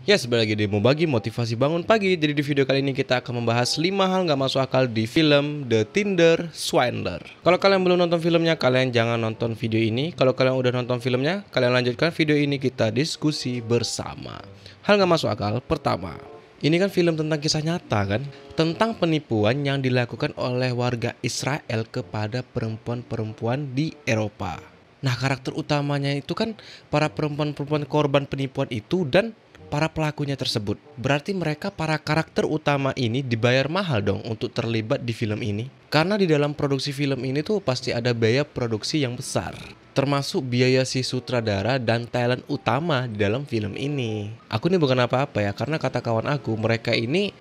Ya, sebentar lagi demo bagi motivasi bangun pagi. Jadi di video kali ini kita akan membahas 5 hal nggak masuk akal di film The Tinder Swindler. Kalau kalian belum nonton filmnya, kalian jangan nonton video ini. Kalau kalian udah nonton filmnya, kalian lanjutkan video ini, kita diskusi bersama. Hal nggak masuk akal pertama. Ini kan film tentang kisah nyata kan? Tentang penipuan yang dilakukan oleh warga Israel kepada perempuan-perempuan di Eropa. Nah, karakter utamanya itu kan para perempuan-perempuan korban penipuan itu dan para pelakunya tersebut. Berarti mereka para karakter utama ini dibayar mahal dong untuk terlibat di film ini. Karena di dalam produksi film ini tuh pasti ada biaya produksi yang besar. Termasuk biaya si sutradara dan talent utama di dalam film ini. Aku nih bukan apa-apa ya, karena kata kawan aku, mereka ini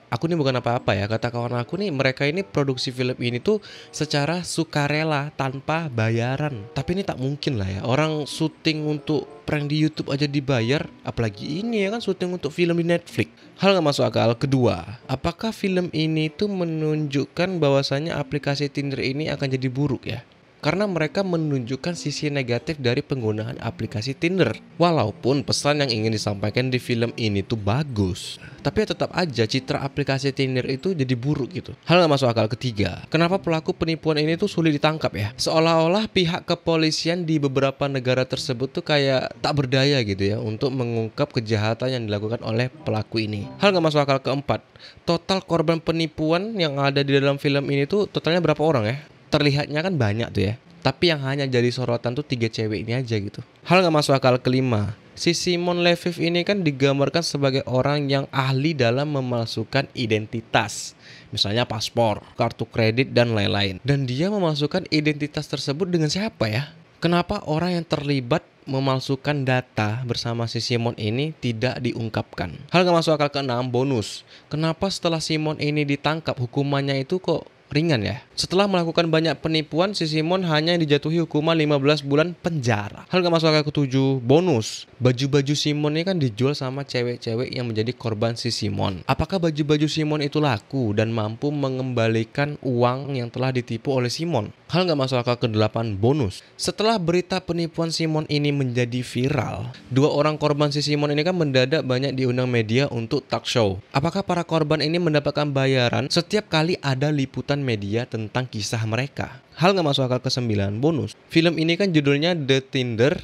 produksi film ini tuh secara sukarela tanpa bayaran. Tapi ini tak mungkin lah ya, orang syuting untuk prank di YouTube aja dibayar, apalagi ini ya kan syuting untuk film di Netflix. Hal gak masuk akal kedua, apakah film ini tuh menunjukkan bahwasannya aplikasi Tinder ini akan jadi buruk ya? Karena mereka menunjukkan sisi negatif dari penggunaan aplikasi Tinder. Walaupun pesan yang ingin disampaikan di film ini tuh bagus, tapi ya tetap aja citra aplikasi Tinder itu jadi buruk gitu. Hal gak masuk akal ketiga, kenapa pelaku penipuan ini tuh sulit ditangkap ya? Seolah-olah pihak kepolisian di beberapa negara tersebut tuh kayak tak berdaya gitu ya untuk mengungkap kejahatan yang dilakukan oleh pelaku ini. Hal gak masuk akal keempat, total korban penipuan yang ada di dalam film ini tuh totalnya berapa orang ya? Terlihatnya kan banyak tuh ya, tapi yang hanya jadi sorotan tuh 3 cewek ini aja gitu. Hal gak masuk akal kelima, si Simon Leviev ini kan digambarkan sebagai orang yang ahli dalam memalsukan identitas, misalnya paspor, kartu kredit dan lain-lain. Dan dia memalsukan identitas tersebut dengan siapa ya? Kenapa orang yang terlibat memalsukan data bersama si Simon ini tidak diungkapkan? Hal gak masuk akal keenam, bonus. Kenapa setelah Simon ini ditangkap hukumannya itu kok ringan ya? Setelah melakukan banyak penipuan, si Simon hanya dijatuhi hukuman 15 bulan penjara. Hal gak masuk akal ketujuh, bonus. Baju-baju Simon ini kan dijual sama cewek-cewek yang menjadi korban si Simon. Apakah baju-baju Simon itu laku dan mampu mengembalikan uang yang telah ditipu oleh Simon? Hal gak masuk akal ke-8, bonus. Setelah berita penipuan Simon ini menjadi viral, 2 orang korban si Simon ini kan mendadak banyak diundang media untuk talk show. Apakah para korban ini mendapatkan bayaran setiap kali ada liputan media tentang kisah mereka? Hal gak masuk akal ke-9, bonus. Film ini kan judulnya The Tinder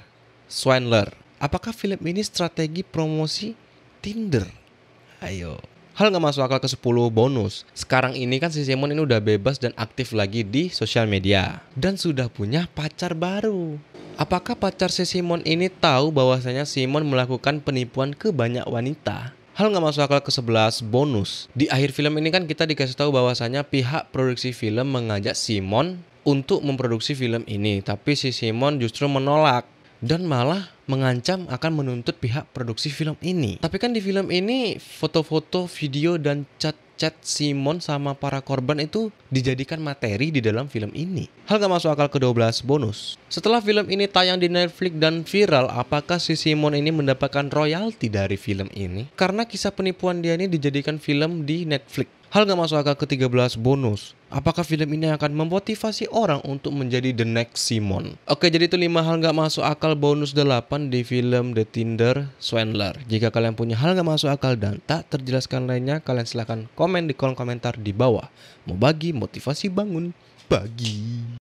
Swindler. Apakah film ini strategi promosi Tinder? Ayo. Hal gak masuk akal ke-10, bonus. Sekarang ini kan si Simon ini udah bebas dan aktif lagi di sosial media dan sudah punya pacar baru. Apakah pacar si Simon ini tahu bahwasanya Simon melakukan penipuan ke banyak wanita? Hal gak masuk akal ke-11, bonus. Di akhir film ini kan kita dikasih tahu bahwasanya pihak produksi film mengajak Simon untuk memproduksi film ini, tapi si Simon justru menolak dan malah mengancam akan menuntut pihak produksi film ini. Tapi kan di film ini foto-foto, video, dan chat Simon sama para korban itu dijadikan materi di dalam film ini. Hal gak masuk akal ke-12, bonus. Setelah film ini tayang di Netflix dan viral, apakah si Simon ini mendapatkan royalti dari film ini? Karena kisah penipuan dia ini dijadikan film di Netflix. Hal gak masuk akal ke-13, bonus. Apakah film ini akan memotivasi orang untuk menjadi the next Simon? Oke, jadi itu 5 hal gak masuk akal bonus 8 di film The Tinder Swindler. Jika kalian punya hal gak masuk akal dan tak terjelaskan lainnya, kalian silahkan komen di kolom komentar di bawah. Mau bagi motivasi bangun pagi.